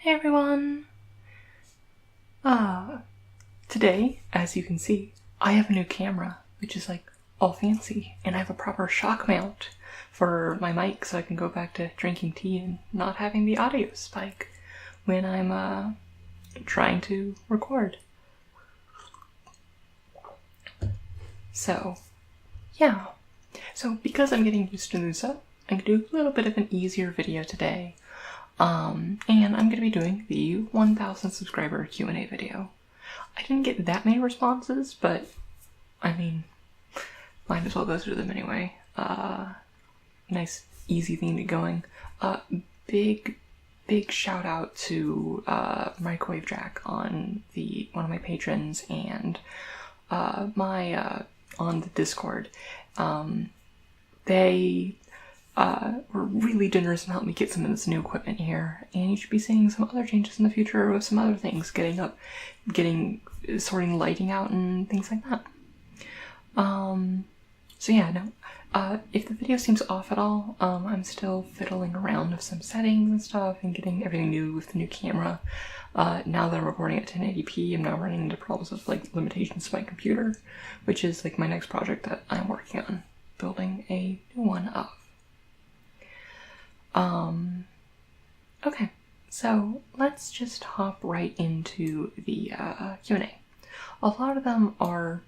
Hey everyone! Today, as you can see, I have a new camera, which is like all fancy, and I have a proper shock mount for my mic so I can go back to drinking tea and not having the audio spike when I'm trying to record. So, yeah. So because I'm getting used to new stuff, I'm gonna do a little bit of an easier video today. And I'm gonna be doing the 1,000 subscriber Q&A video. I didn't get that many responses, but I mean, might as well go through them anyway. Nice, easy thing to get going. Big shout out to Microwave Jack on one of my patrons and on the Discord. They were really generous and helped me get some of this new equipment here, and you should be seeing some other changes in the future with some other things, sorting lighting out and things like that. So yeah, no, if the video seems off at all, I'm still fiddling around with some settings and stuff and getting everything new with the new camera. Now that I'm recording at 1080p, I'm now running into problems with like limitations to my computer, which is like my next project that I'm working on, building a new one of. Okay, so let's just hop right into the Q&A. A lot of them are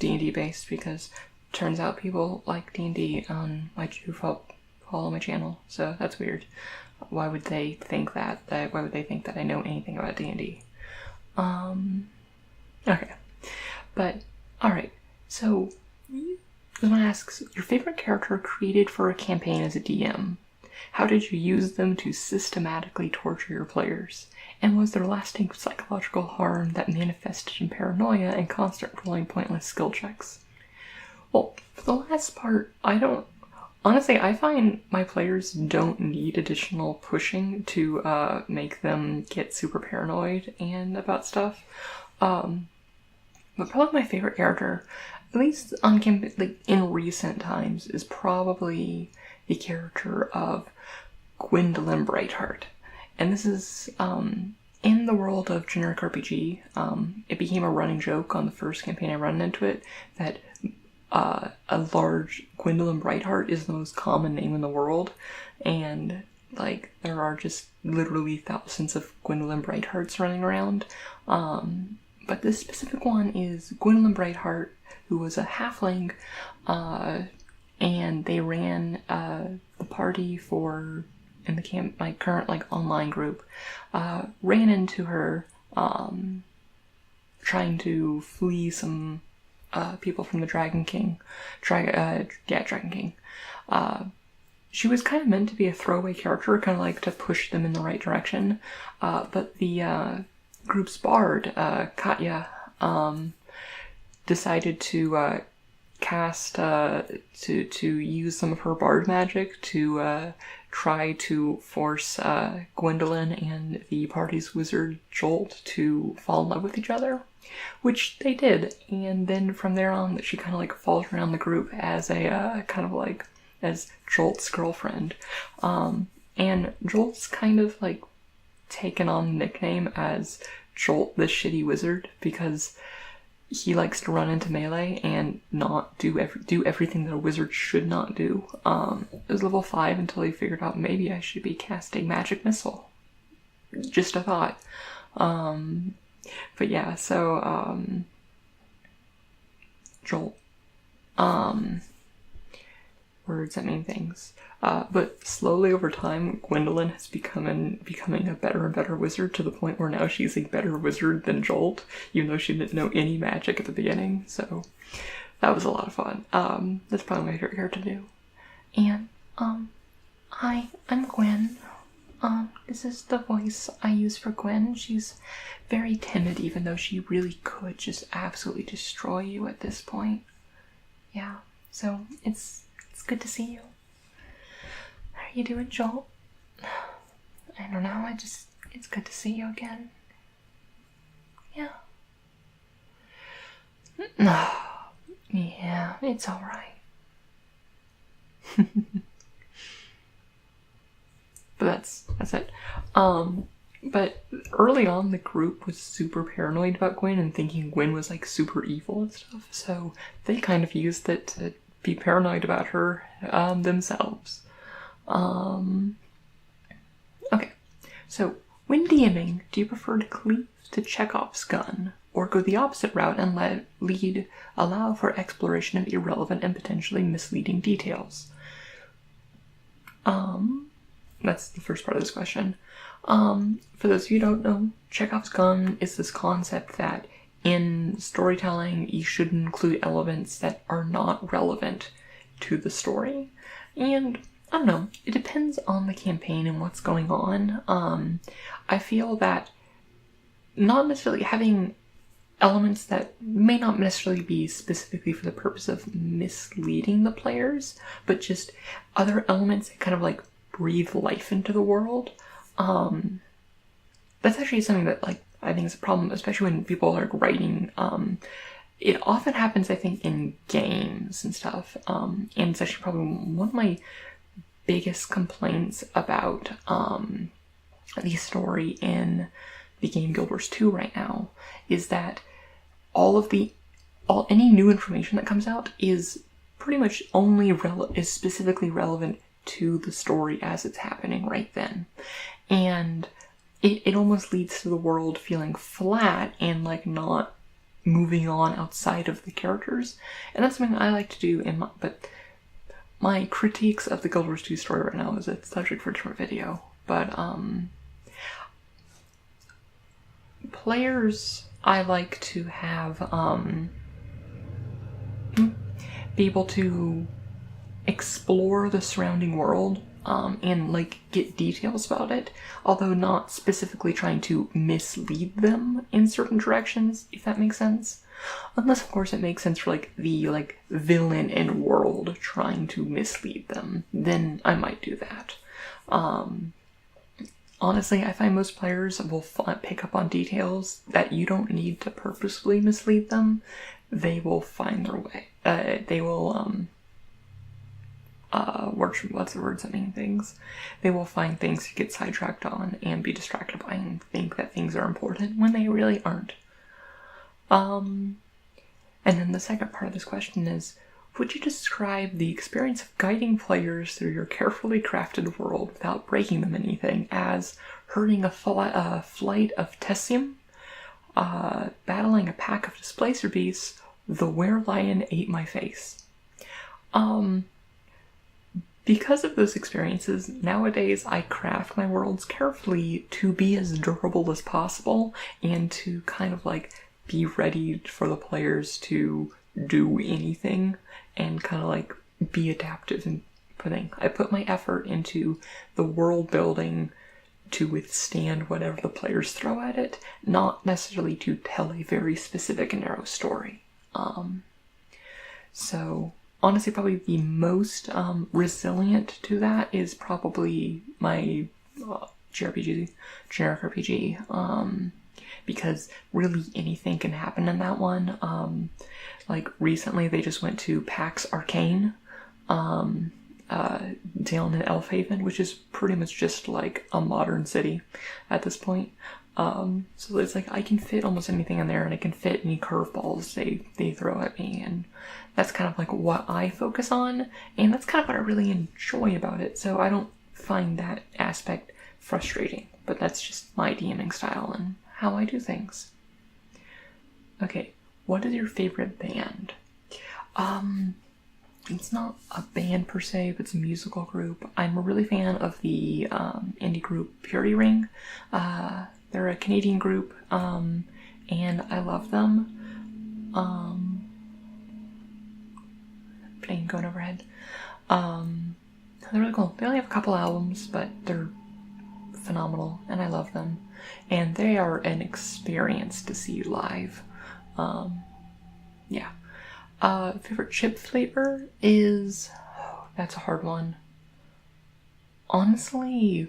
D&D based because turns out people like D&D who follow my channel, so that's weird. Why would they think that? Why would they think that I know anything about D&D? Okay, but alright, so this one asks, your favorite character created for a campaign as a DM? How did you use them to systematically torture your players? And was there lasting psychological harm that manifested in paranoia and constant rolling pointless skill checks? Well, for the last part, honestly, I find my players don't need additional pushing to make them get super paranoid and about stuff. But probably my favorite character, at least on campaign, like in recent times, is probably the character of Gwendolyn Brightheart. And this is in the world of generic RPG. It became a running joke on the first campaign I ran into it that a large Gwendolyn Brightheart is the most common name in the world, and like there are just literally thousands of Gwendolyn Brighthearts running around. But this specific one is Gwendolyn Brightheart, who was a halfling, and they ran the party in the my current like online group, ran into her trying to flee some people from the Dragon King. Dragon King. She was kind of meant to be a throwaway character, kind of like to push them in the right direction, but the group's bard, Katya, decided to cast to use some of her bard magic to try to force Gwendolyn and the party's wizard Jolt to fall in love with each other, which they did. And then from there on, she kind of like falls around the group as a kind of like as Jolt's girlfriend, and Jolt's kind of like taken on the nickname as Jolt the Shitty Wizard because he likes to run into melee and not do everything that a wizard should not do. It was level 5 until he figured out maybe I should be casting Magic Missile. Just a thought. But yeah, so Jolt. Words that mean things. But slowly over time, Gwendolyn has becoming a better and better wizard to the point where now she's a better wizard than Jolt, even though she didn't know any magic at the beginning. So that was a lot of fun. That's probably my favorite character to do. And hi, I'm Gwen. This is the voice I use for Gwen. She's very timid, even though she really could just absolutely destroy you at this point. Yeah, so it's good to see you. How are you doing, Jolt? I don't know, it's good to see you again. Yeah. Yeah, it's alright. But that's it. But early on, the group was super paranoid about Gwen and thinking Gwen was like super evil and stuff. So they kind of used it to be paranoid about her themselves. Okay, so when DMing, do you prefer to cleave to Chekhov's gun, or go the opposite route and allow for exploration of irrelevant and potentially misleading details? That's the first part of this question. For those of you who don't know, Chekhov's gun is this concept that in storytelling you should include elements that are not relevant to the story. And I don't know, it depends on the campaign and what's going on. I feel that not necessarily having elements that may not necessarily be specifically for the purpose of misleading the players, but just other elements that kind of like breathe life into the world. That's actually something that like I think is a problem, especially when people are writing. It often happens, I think, in games and stuff. And it's actually probably one of my biggest complaints about the story in the game Guild Wars 2 right now is that any new information that comes out is pretty much only is specifically relevant to the story as it's happening right then. And it almost leads to the world feeling flat and like not moving on outside of the characters. And that's something I like to do but my critiques of the Guild Wars 2 story right now is a subject for a different video. But players, I like to have be able to explore the surrounding world and like get details about it, although not specifically trying to mislead them in certain directions, if that makes sense. Unless, of course, it makes sense for like the villain and world trying to mislead them, then I might do that. Honestly, I find most players will pick up on details that you don't need to purposefully mislead them. They will find their way. They will what's the words that mean things? They will find things to get sidetracked on and be distracted by and think that things are important when they really aren't. And then the second part of this question is, would you describe the experience of guiding players through your carefully crafted world without breaking them anything as herding a flight of Tessium, battling a pack of displacer beasts, the were-lion ate my face? Because of those experiences, nowadays I craft my worlds carefully to be as durable as possible and to kind of like be ready for the players to do anything and kind of like be adaptive and everything. I put my effort into the world building to withstand whatever the players throw at it, not necessarily to tell a very specific and narrow story. So honestly, probably the most resilient to that is probably my generic RPG, because really anything can happen in that one. Like recently they just went to PAX Arcane down in Elfhaven, which is pretty much just like a modern city at this point. So it's like I can fit almost anything in there, and I can fit any curveballs they throw at me, and that's kind of like what I focus on, and that's kind of what I really enjoy about it. So I don't find that aspect frustrating, but that's just my DMing style and how I do things. Okay, what is your favorite band? It's not a band per se, but it's a musical group. I'm a really fan of the indie group Purity Ring. They're a Canadian group, and I love them. Plane going overhead. They're really cool. They only have a couple albums, but they're phenomenal, and I love them. And they are an experience to see live. Yeah. Favorite chip flavor is... that's a hard one. Honestly,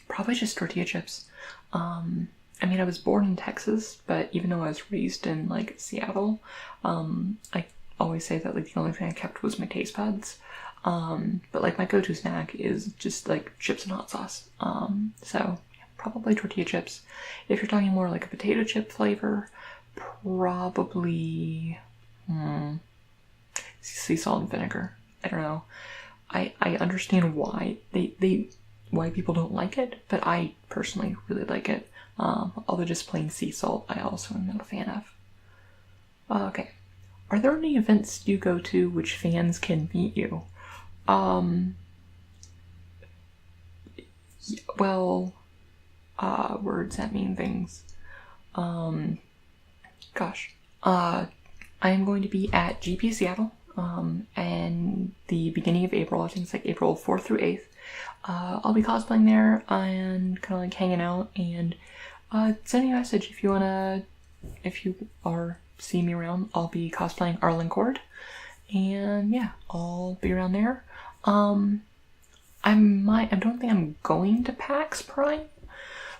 probably just tortilla chips. I mean, I was born in Texas, but even though I was raised in, like, Seattle, I always say that, like, the only thing I kept was my taste buds. But, like, my go-to snack is just, like, chips and hot sauce. So, yeah. probably tortilla chips. If you're talking more like a potato chip flavor, probably sea salt and vinegar. I don't know. I understand why why people don't like it, but I personally really like it. Although just plain sea salt, I also am not a fan of. Okay. Are there any events you go to which fans can meet you? Well, words that mean things. I am going to be at GP Seattle, and the beginning of April. I think it's like April 4th through 8th. I'll be cosplaying there and kind of like hanging out, and send me a message if you see me around. I'll be cosplaying Arlen Cord, and yeah, I'll be around there. I don't think I'm going to PAX Prime,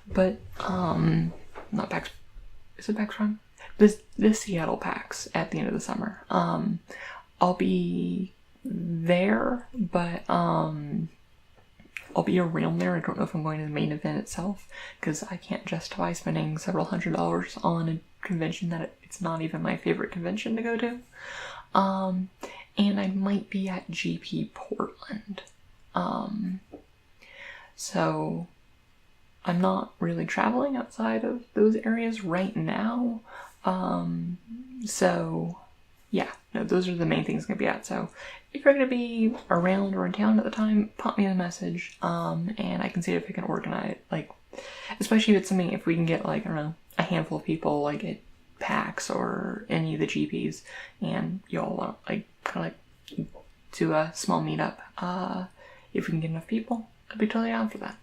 but not PAX. Is it PAX Prime? This Seattle PAX at the end of the summer. I'll be there, but I'll be around there. I don't know if I'm going to the main event itself, because I can't justify spending several $100s on a convention that it's not even my favorite convention to go to. And I might be at GP Portland. So I'm not really traveling outside of those areas right now. So yeah, no, those are the main things I'm gonna be at. So if you're gonna be around or in town at the time, pop me a message, and I can see if I can organize, like, especially if it's something, if we can get, like, I don't know, a handful of people, like, at PAX or any of the GPs, and y'all want, like, kind of like, do a small meetup, if we can get enough people, I'd be totally down for that.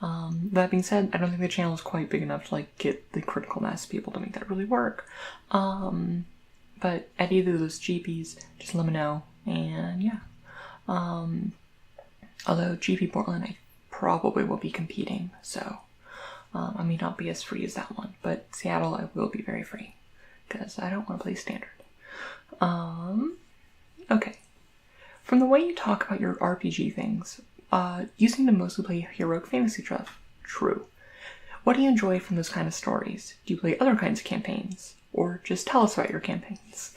That being said, I don't think the channel is quite big enough to, like, get the critical mass of people to make that really work. But at either of those GPs, just let me know. And yeah. Although GP Portland, I probably will be competing, so I may not be as free as that one. But Seattle, I will be very free, because I don't want to play standard. Okay. From the way you talk about your RPG things, you seem to mostly play heroic fantasy stuff. True. What do you enjoy from those kind of stories? Do you play other kinds of campaigns? Or just tell us about your campaigns.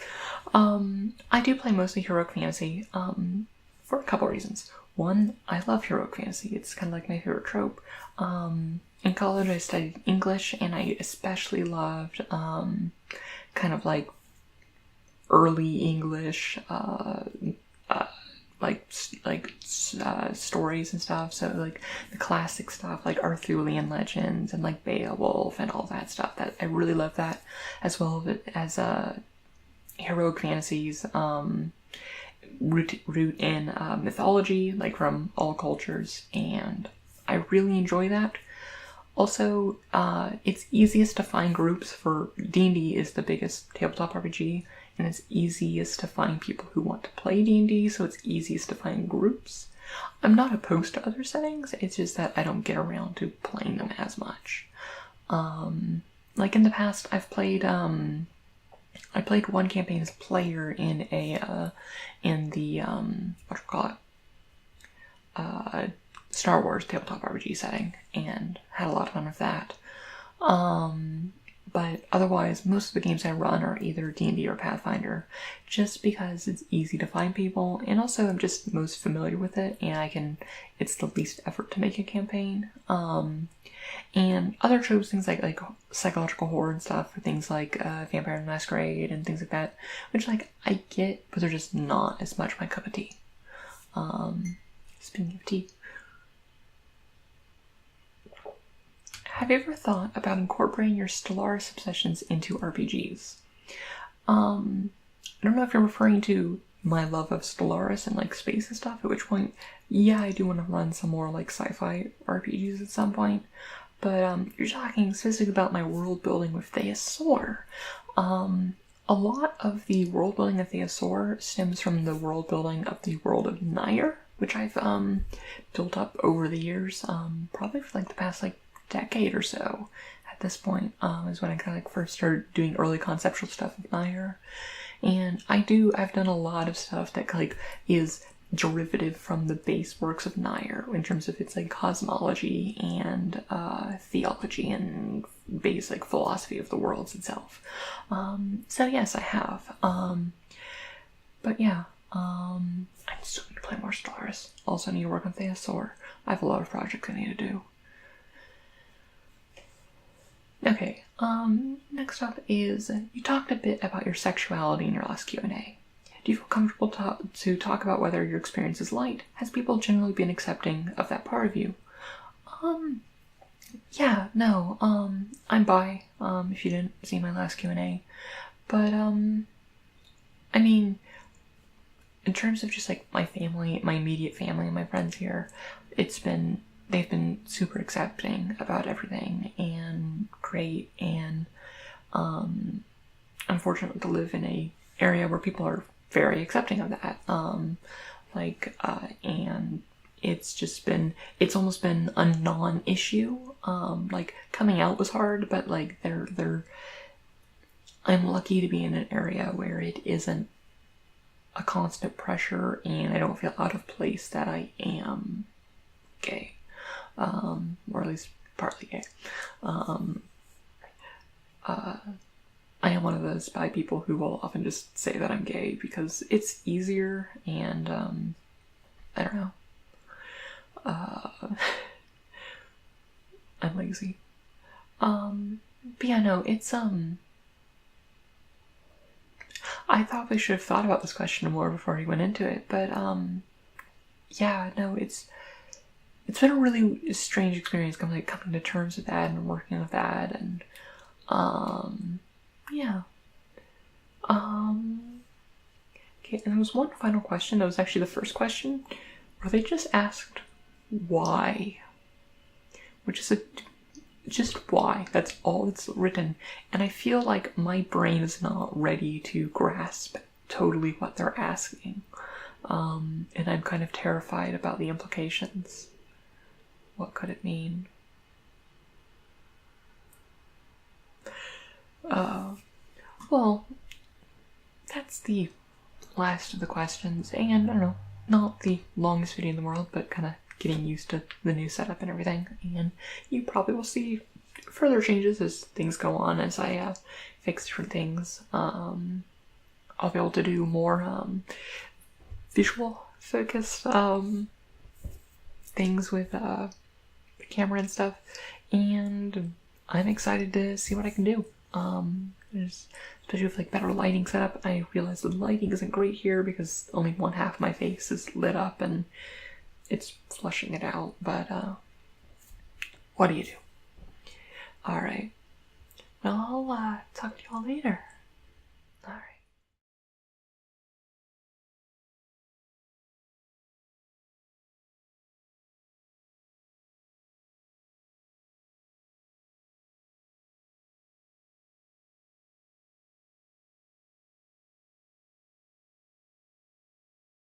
I do play mostly heroic fantasy, for a couple reasons. One, I love heroic fantasy. It's kind of like my favorite trope. In college, I studied English, and I especially loved, kind of like early English, stories and stuff. So like the classic stuff, like Arthurian legends and like Beowulf and all that stuff. That I really love that, as well as heroic fantasies, root in mythology, like from all cultures, and I really enjoy that. Also, it's easiest to find groups for D&D is the biggest tabletop RPG, and it's easiest to find people who want to play D&D, so it's easiest to find groups. I'm not opposed to other settings, it's just that I don't get around to playing them as much. Like in the past, I played one campaign as a player in the Star Wars tabletop RPG setting, and had a lot of fun with that. But otherwise, most of the games I run are either D&D or Pathfinder, just because it's easy to find people, and also I'm just most familiar with it, and it's the least effort to make a campaign. And other tropes, things like psychological horror and stuff, or things like Vampire the Masquerade and things like that, which like I get, but they're just not as much my cup of tea. Speaking of tea, have you ever thought about incorporating your Stellaris obsessions into RPGs? I don't know if you're referring to my love of Stellaris and like space and stuff, at which point, yeah, I do want to run some more like sci-fi RPGs at some point. But you're talking specifically about my world building with Theosaur. A lot of the world building of Theosaur stems from the world building of the world of Nair, which I've built up over the years, probably for like the past like decade or so. At this point is when I kind of like first started doing early conceptual stuff with Nair. And I've done a lot of stuff that like is derivative from the base works of Nair in terms of its like cosmology and theology and basic philosophy of the worlds itself. So yes, I have. But yeah, I still need to play more Stellaris. Also need to work on Theosaur. I have a lot of projects I need to do. Okay, next up is, you talked a bit about your sexuality in your last Q&A. Do you feel comfortable to talk about whether your experience is light? Has people generally been accepting of that part of you? Yeah, no, I'm bi, if you didn't see my last Q&A. But, I mean, in terms of just like my family, my immediate family and my friends here, they've been super accepting about everything and great, and I'm fortunate to live in a area where people are very accepting of that. And it's almost been a non-issue. Like coming out was hard, but like I'm lucky to be in an area where it isn't a constant pressure, and I don't feel out of place that I am gay, or at least partly gay. I am one of those bi people who will often just say that I'm gay because it's easier, and I don't know. I'm lazy. But yeah, no, it's I probably should have thought about this question more before he went into it, but yeah, no, it's been a really strange experience coming to terms with that and working with that, and yeah. Okay, and there was one final question that was actually the first question, where they just asked why, which is just why. That's all that's written, and I feel like my brain is not ready to grasp totally what they're asking, and I'm kind of terrified about the implications. What could it mean? Well, that's the last of the questions, and I don't know, not the longest video in the world, but kind of getting used to the new setup and everything, and you probably will see further changes as things go on, as I fix different things. I'll be able to do more visual focused things with the camera and stuff, and I'm excited to see what I can do. Especially with like better lighting setup. I realize the lighting isn't great here because only one half of my face is lit up and it's flushing it out, but what do you do? Alright. Well, I'll talk to y'all later. Alright.